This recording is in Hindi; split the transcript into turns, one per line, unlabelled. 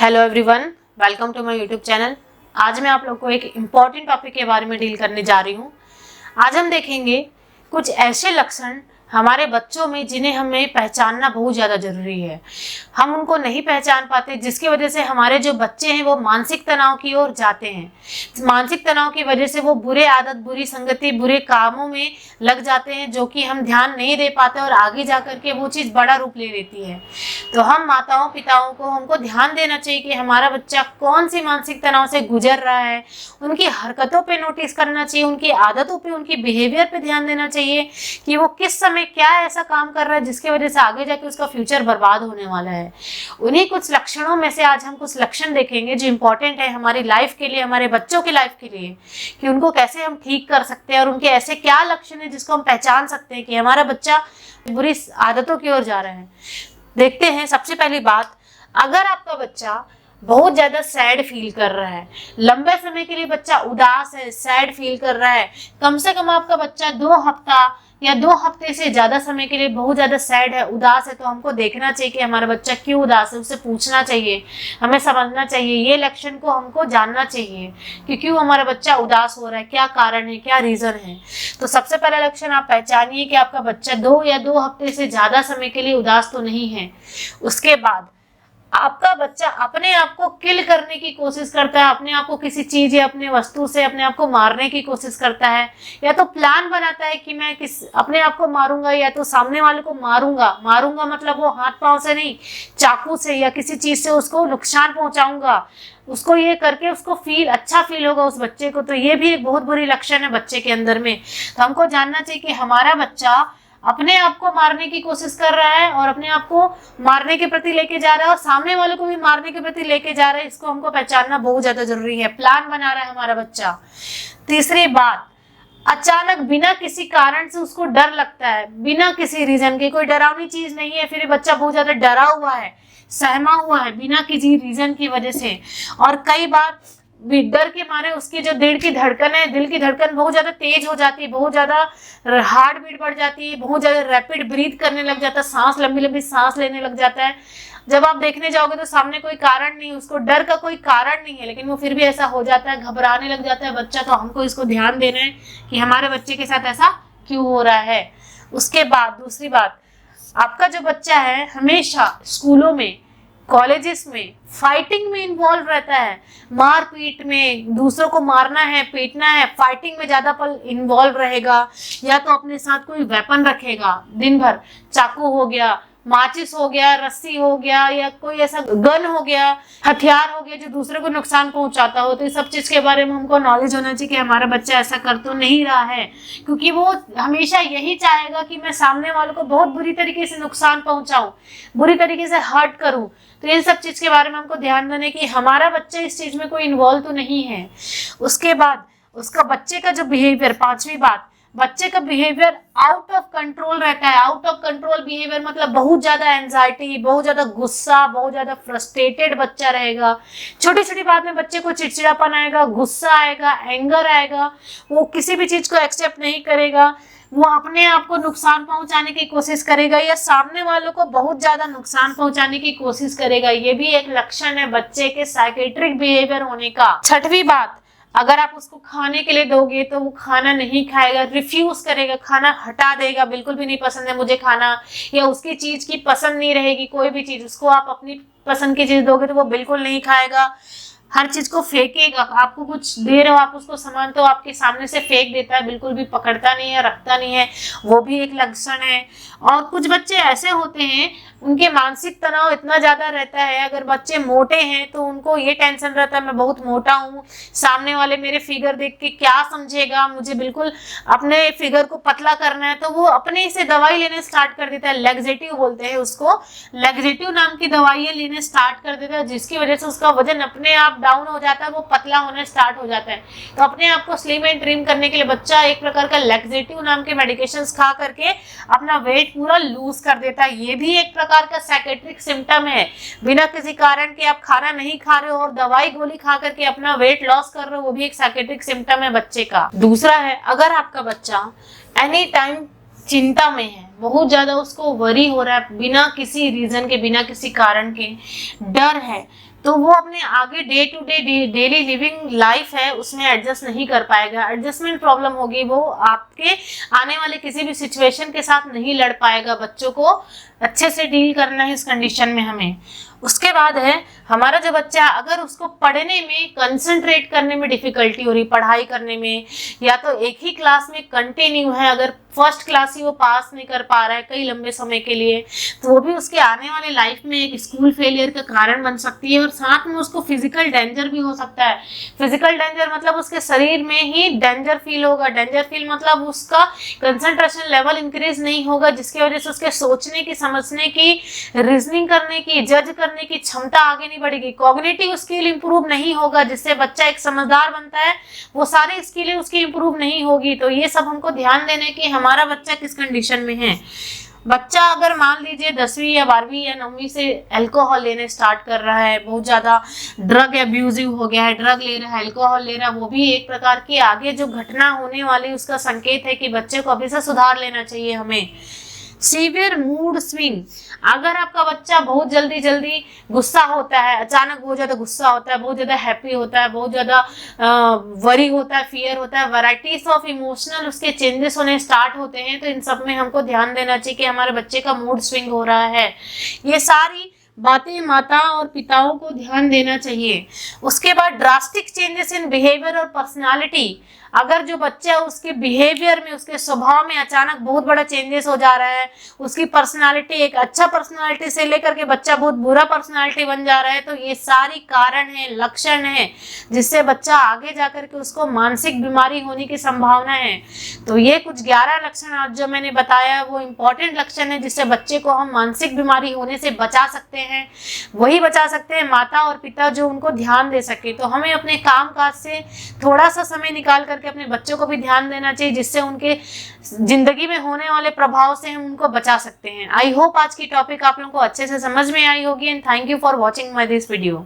Hello everyone, welcome to my YouTube channel. आज मैं आप लोग को एक इम्पॉर्टेंट टॉपिक के बारे में डील करने जा रही हूँ। आज हम देखेंगे कुछ ऐसे लक्षण हमारे बच्चों में जिन्हें हमें पहचानना बहुत ज़्यादा ज़रूरी है। हम उनको नहीं पहचान पाते, जिसकी वजह से हमारे जो बच्चे हैं वो मानसिक तनाव की ओर जाते हैं। मानसिक तनाव की वजह से वो बुरे आदत, बुरी संगति, बुरे कामों में लग जाते हैं, जो कि हम ध्यान नहीं दे पाते और आगे जा करके वो चीज़ बड़ा रूप ले लेती है। तो हम माताओं पिताओं को हमको ध्यान देना चाहिए कि हमारा बच्चा कौन सी मानसिक तनाव से गुजर रहा है। उनकी हरकतों पे नोटिस करना चाहिए, उनकी आदतों पे, उनकी बिहेवियर पे ध्यान देना चाहिए कि वो किस समय क्या ऐसा काम कर रहा है जिसकी वजह से आगे जाके उसका फ्यूचर बर्बाद होने वाला है। उन्हीं कुछ लक्षणों में से आज हम कुछ लक्षण देखेंगे जो इंपॉर्टेंट है हमारी लाइफ के लिए, हमारे बच्चों की लाइफ के लिए, कि उनको कैसे हम ठीक कर सकते हैं और उनके ऐसे क्या लक्षण है जिसको हम पहचान सकते हैं कि हमारा बच्चा बुरी आदतों की ओर जा रहा है। देखते हैं। सबसे पहली बात, अगर आपका बच्चा बहुत ज्यादा सैड फील कर रहा है, लंबे समय के लिए बच्चा उदास है, सैड फील कर रहा है, कम से कम आपका बच्चा 2 हफ्ता या 2 हफ्ते से ज्यादा समय के लिए बहुत ज्यादा सैड है, उदास है, तो हमको देखना चाहिए कि हमारा बच्चा क्यों उदास है। उससे पूछना चाहिए, हमें समझना चाहिए, ये लक्षण को हमको जानना चाहिए कि क्यों हमारा बच्चा उदास हो रहा है, क्या कारण है, क्या रीजन है। तो सबसे पहला लक्षण आप पहचानिए कि आपका बच्चा 2 या 2 हफ्ते से ज्यादा समय के लिए उदास तो नहीं है। उसके बाद आपका बच्चा अपने आप को किल करने की कोशिश करता है, अपने आप को किसी चीज या अपने वस्तु से अपने आप को मारने की कोशिश करता है, या तो प्लान बनाता है कि मैं अपने आप को मारूंगा या तो सामने वाले को मारूंगा मतलब वो हाथ पांव से नहीं, चाकू से या किसी चीज से उसको नुकसान पहुंचाऊंगा। उसको ये करके उसको अच्छा फील होगा उस बच्चे को। तो ये भी एक बहुत बुरी लक्षण है बच्चे के अंदर में। तो हमको जानना चाहिए कि हमारा बच्चा अपने आप को मारने की कोशिश कर रहा है और अपने आप को मारने के प्रति लेके जा रहा है और सामने वाले को भी मारने के प्रति लेके जा रहा है। इसको हमको पहचानना बहुत ज्यादा जरूरी है। प्लान बना रहा है हमारा बच्चा। तीसरी बात, अचानक बिना किसी कारण से उसको डर लगता है, बिना किसी रीजन के, कोई डरावनी चीज नहीं है, फिर बच्चा बहुत ज्यादा डरा हुआ है, सहमा हुआ है बिना किसी रीजन की वजह से। और कई बार डर के मारे उसकी जो दिल की धड़कन है, दिल की धड़कन बहुत ज्यादा तेज हो जाती है, बहुत ज्यादा हार्ट बीट बढ़ जाती है, बहुत ज्यादा रैपिड ब्रीथ करने लग जाता है, सांस लंबी लंबी सांस लेने लग जाता है। जब आप देखने जाओगे तो सामने कोई कारण नहीं, उसको डर का कोई कारण नहीं है, लेकिन वो फिर भी ऐसा हो जाता है, घबराने लग जाता है बच्चा। तो हमको इसको ध्यान देना है कि हमारे बच्चे के साथ ऐसा क्यों हो रहा है। उसके बाद दूसरी बात, आपका जो बच्चा है हमेशा स्कूलों में, कॉलेजेस में फाइटिंग में इन्वॉल्व रहता है, मारपीट में, दूसरों को मारना है, पीटना है, फाइटिंग में ज्यादा पल इन्वॉल्व रहेगा, या तो अपने साथ कोई वेपन रखेगा दिन भर, चाकू हो गया, माचिस हो गया, रस्सी हो गया, या कोई ऐसा गन हो गया, हथियार हो गया जो दूसरे को नुकसान पहुंचाता हो। तो इस सब चीज के बारे में हमको नॉलेज होना चाहिए कि हमारा बच्चा ऐसा कर तो नहीं रहा है, क्योंकि वो हमेशा यही चाहेगा कि मैं सामने वालों को बहुत बुरी तरीके से नुकसान पहुंचाऊं, बुरी तरीके से हर्ट करूं। तो इन सब चीज के बारे में हमको ध्यान देना कि हमारा बच्चा इस चीज में कोई इन्वॉल्व तो नहीं है। उसके बाद उसका बच्चे का जो बिहेवियर, 5वीं बात, बच्चे का बिहेवियर आउट ऑफ कंट्रोल रहता है। आउट ऑफ कंट्रोल बिहेवियर मतलब बहुत ज्यादा एंजाइटी, बहुत ज्यादा गुस्सा, बहुत ज्यादा फ्रस्ट्रेटेड बच्चा रहेगा। छोटी छोटी बात में बच्चे को चिड़चिड़ापन आएगा, गुस्सा आएगा, एंगर आएगा, वो किसी भी चीज को एक्सेप्ट नहीं करेगा, वो अपने आप को नुकसान पहुंचाने की कोशिश करेगा या सामने वालों को बहुत ज्यादा नुकसान पहुंचाने की कोशिश करेगा। ये भी एक लक्षण है बच्चे के साइकेट्रिक बिहेवियर होने का। 6वीं बात, अगर आप उसको खाने के लिए दोगे तो वो खाना नहीं खाएगा, रिफ्यूज करेगा, खाना हटा देगा, बिल्कुल भी नहीं पसंद है मुझे खाना, या उसकी चीज की पसंद नहीं रहेगी कोई भी चीज, उसको आप अपनी पसंद की चीज दोगे तो वो बिल्कुल नहीं खाएगा, हर चीज को फेंकेगा। आपको कुछ दे रहे हो आप उसको सामान तो आपके सामने से फेंक देता है, बिल्कुल भी पकड़ता नहीं है, रखता नहीं है, वो भी एक लक्षण है। और कुछ बच्चे ऐसे होते हैं, उनके मानसिक तनाव इतना ज्यादा रहता है, अगर बच्चे मोटे हैं तो उनको ये टेंशन रहता है मैं बहुत मोटा हूँ, सामने वाले मेरे फिगर देख के क्या समझेगा, मुझे बिल्कुल अपने फिगर को पतला करना है, तो वो अपने से दवाई लेने स्टार्ट कर देता है। लैक्सेटिव बोलते हैं उसको, लैक्सेटिव नाम की दवाइयां लेने स्टार्ट कर देता है, जिसकी वजह से उसका वजन अपने आप डाउन हो जाता है, वो पतला होने स्टार्ट हो जाता है। तो अपने आप को स्लिम एंड ट्रिम करने के लिए बच्चा एक प्रकार का लैक्सेटिव नाम के मेडिकेशंस खा करके अपना वेट पूरा लूज कर देता है। ये भी एक प्रकार का साइकेट्रिक सिम्टम है। बिना किसी कारण के आप खाना नहीं खा रहे हो और दवाई गोली खा करके अपना वेट लॉस कर रहे हो, वो भी एक साइकेट्रिक सिम्टम है बच्चे का। दूसरा है, अगर आपका बच्चा एनी टाइम चिंता में है, बहुत ज्यादा उसको वरी हो रहा है, बिना किसी रीजन के, बिना किसी कारण के डर है, तो वो अपने आगे day to day daily living life है उसमें एडजस्ट नहीं कर पाएगा, एडजस्टमेंट प्रॉब्लम होगी, वो आपके आने वाले किसी भी सिचुएशन के साथ नहीं लड़ पाएगा। बच्चों को अच्छे से डील करना है इस कंडीशन में हमें। उसके बाद है हमारा जो बच्चा, अगर उसको पढ़ने में कंसंट्रेट करने में डिफिकल्टी हो रही, पढ़ाई करने में, या तो एक ही क्लास में कंटिन्यू है, अगर फर्स्ट क्लास ही वो पास नहीं कर पा रहा है कई लंबे समय के लिए, तो वो भी उसके आने वाले लाइफ में एक स्कूल फेलियर का कारण बन सकती है। और साथ में उसको फिजिकल डेंजर भी हो सकता है। फिजिकल डेंजर मतलब उसके शरीर में ही डेंजर फील होगा। डेंजर फील मतलब उसका कंसंट्रेशन लेवल इंक्रीज नहीं होगा, जिसकी वजह से उसके सोचने की, समझने की, रीजनिंग करने की, जज करने की क्षमता आगे नहीं बढ़ेगी। कॉग्निटिव स्किल इंप्रूव नहीं होगा, जिससे बच्चा एक समझदार बनता है, वो सारी स्किलें उसकी इंप्रूव नहीं होगी। तो ये सब हमको ध्यान देने की हमारा बच्चा किस कंडीशन में है। बच्चा अगर मान लीजिए 10वीं या 12वीं या 9वीं से अल्कोहल लेने स्टार्ट कर रहा है, बहुत ज़्यादा ड्रग एब्यूजिव हो गया है, ड्रग ले रहा है, अल्कोहल ले रहा है, वो भी एक प्रकार की आगे जो घटना होने वाली उसका संकेत है कि बच्चे को अभी से सुधार लेना चाहिए हमें। सीवियर मूड स्विंग, अगर आपका बच्चा बहुत जल्दी गुस्सा होता है, अचानक बहुत ज्यादा गुस्सा होता है, बहुत ज्यादा हैप्पी होता है, बहुत ज्यादा वरी होता है, फियर होता है, वैराइटीज ऑफ इमोशनल उसके चेंजेस होने स्टार्ट होते हैं, तो इन सब में हमको ध्यान देना चाहिए कि हमारे बच्चे का मूड स्विंग हो रहा है। ये सारी बातें माता और पिताओं को ध्यान देना चाहिए। उसके बाद ड्रास्टिक चेंजेस इन बिहेवियर और पर्सनालिटी, अगर जो बच्चा उसके बिहेवियर में, उसके स्वभाव में अचानक बहुत बड़ा चेंजेस हो जा रहा है, उसकी पर्सनालिटी एक अच्छा पर्सनालिटी से लेकर के बच्चा बहुत बुरा पर्सनालिटी बन जा रहा है, तो ये सारी कारण है, लक्षण है, जिससे बच्चा आगे जाकर के उसको मानसिक बीमारी होने की संभावना है। तो ये कुछ 11 लक्षण आज जो मैंने बताया वो इम्पोर्टेंट लक्षण है, जिससे बच्चे को हम मानसिक बीमारी होने से बचा सकते हैं। वही बचा सकते हैं माता और पिता जो उनको ध्यान दे सके। तो हमें अपने काम काज से थोड़ा सा समय निकाल करके अपने बच्चों को भी ध्यान देना चाहिए, जिससे उनके जिंदगी में होने वाले प्रभाव से हम उनको बचा सकते हैं। आई होप आज की टॉपिक आप लोगों को अच्छे से समझ में आई होगी, and thank you for watching my this video.